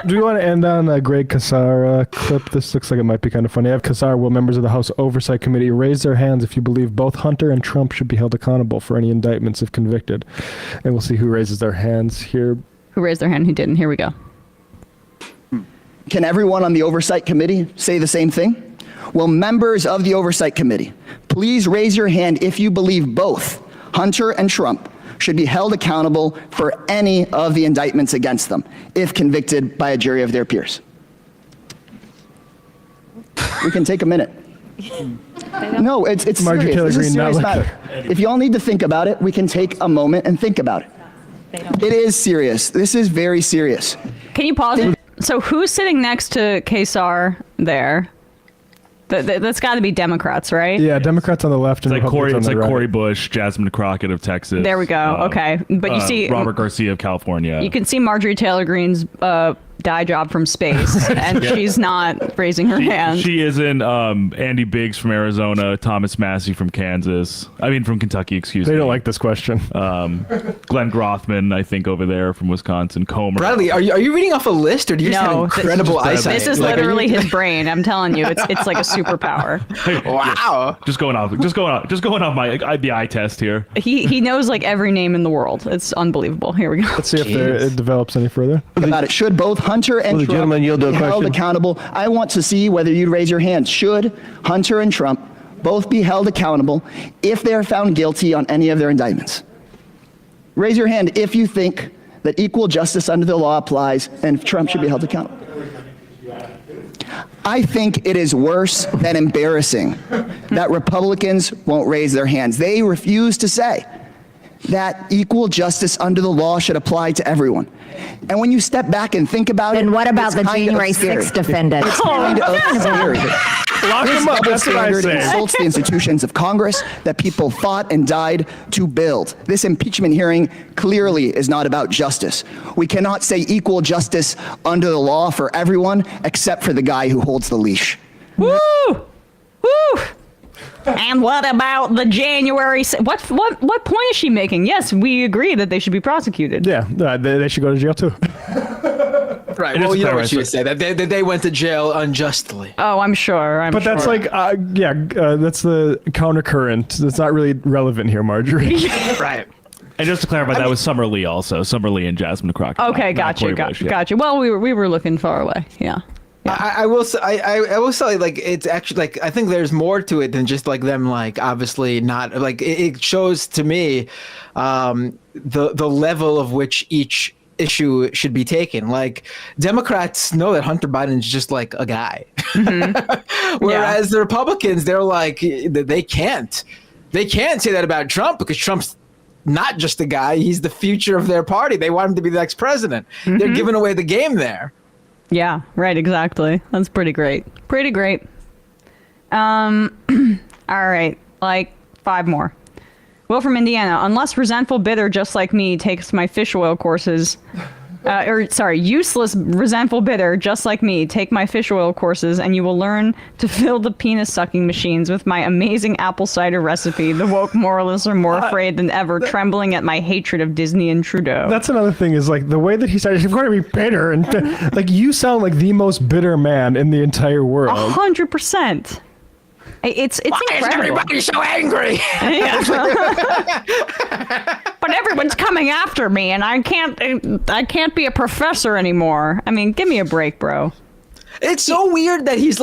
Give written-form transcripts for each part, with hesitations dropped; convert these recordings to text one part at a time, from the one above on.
Do we want to end on a Greg Casar clip? This looks like it might be kind of funny. I have Casar, will members of the House Oversight Committee raise their hands if you believe both Hunter and Trump should be held accountable for any indictments if convicted? And we'll see who raises their hands here. Who raised their hand, who didn't? Here we go. Can everyone on the Oversight Committee say the same thing? Will members of the Oversight Committee please raise your hand if you believe both Hunter and Trump should be held accountable for any of the indictments against them if convicted by a jury of their peers? We can take a minute. No, it's Marjorie serious. Taylor This is a Greene, serious not matter. If you all need to think about it, we can take a moment and think about it. It is serious. This is very serious. Can you pause? So who's sitting next to Casar there? That's got to be Democrats, right? Yeah, Democrats on the left and Republicans on It's the like right. Cory Bush, Jasmine Crockett of Texas. There we go. Okay. But you see... Robert Garcia of California. You can see Marjorie Taylor Greene's dye job from space, and she's not raising her hand. She isn't. Andy Biggs from Arizona, Thomas Massey from Kansas. I mean, from Kentucky, excuse me. They don't like this question. Glenn Grothman, I think, over there from Wisconsin. Comer. Bradley, are you reading off a list, or do you just have incredible eyesight? This is literally his brain. I'm telling you, it's like a superpower. Wow. Just going off my the eye test here. He knows like every name in the world. It's unbelievable. Here we go. Let's see if it develops any further. About it. Should both Hunter and the Trump gentleman yield to a be held question? accountable? I want to see whether you'd raise your hand. Should Hunter and Trump both be held accountable if they are found guilty on any of their indictments? Raise your hand if you think that equal justice under the law applies and Trump should be held accountable. I think it is worse than embarrassing that Republicans won't raise their hands. They refuse to say that equal justice under the law should apply to everyone. And when you step back and think about it, And what about it's the kind of January scary. 6th defendant? It's kind of scary. Lock This them up. double That's what I standard say. insults the institutions of Congress that people fought and died to build. This impeachment hearing clearly is not about justice. We cannot say equal justice under the law for everyone except for the guy who holds the leash. Woo! Woo! And what about the January? What point is she making? Yes, we agree that they should be prosecuted. Yeah, they should go to jail too. Right. Well, you know what she would say, that they went to jail unjustly. Oh, I'm sure. But that's like, that's the countercurrent. That's not really relevant here, Marjorie. Right. And just to clarify, that was Summer Lee also. Summer Lee and Jasmine Crockett. Okay, not gotcha, Cory Bush, yeah. gotcha. Well, we were looking far away. Yeah. I will say, I will say, like, it's actually, like, I think there's more to it than just, like, them, like, obviously not, like, it shows to me the level of which each issue should be taken. Like, Democrats know that Hunter Biden is just, like, a guy. Mm-hmm. Whereas the Republicans, they're like, they can't say that about Trump because Trump's not just a guy, he's the future of their party. They want him to be the next president. Mm-hmm. They're giving away the game there. Yeah, right, exactly. That's pretty great. Pretty great. All right, like 5 more. Will from Indiana. Unless resentful bitter just like me takes my fish oil courses, useless resentful bitter just like me take my fish oil courses and you will learn to fill the penis sucking machines with my amazing apple cider recipe. The woke moralists are more afraid than ever, trembling at my hatred of Disney and Trudeau. That's another thing is like the way that he said, "You're going to be bitter," and like you sound like the most bitter man in the entire world. 100%. It's incredible. Why is everybody so angry? But everyone's coming after me, and I can't be a professor anymore. I mean, give me a break, bro. It's so weird that he's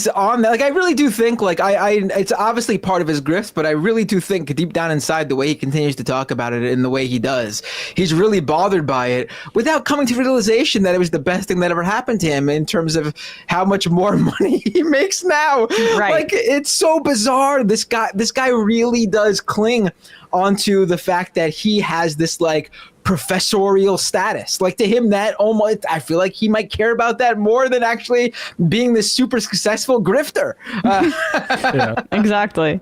on that. Like, I really do think, like, it's obviously part of his grift, but I really do think deep down inside, the way he continues to talk about it and the way he does, he's really bothered by it without coming to realization that it was the best thing that ever happened to him in terms of how much more money he makes now. Right. Like, it's so bizarre. This guy really does cling onto the fact that he has this, like, professorial status. Like, to him, that almost, I feel like he might care about that more than actually being this super successful grifter. Yeah, exactly.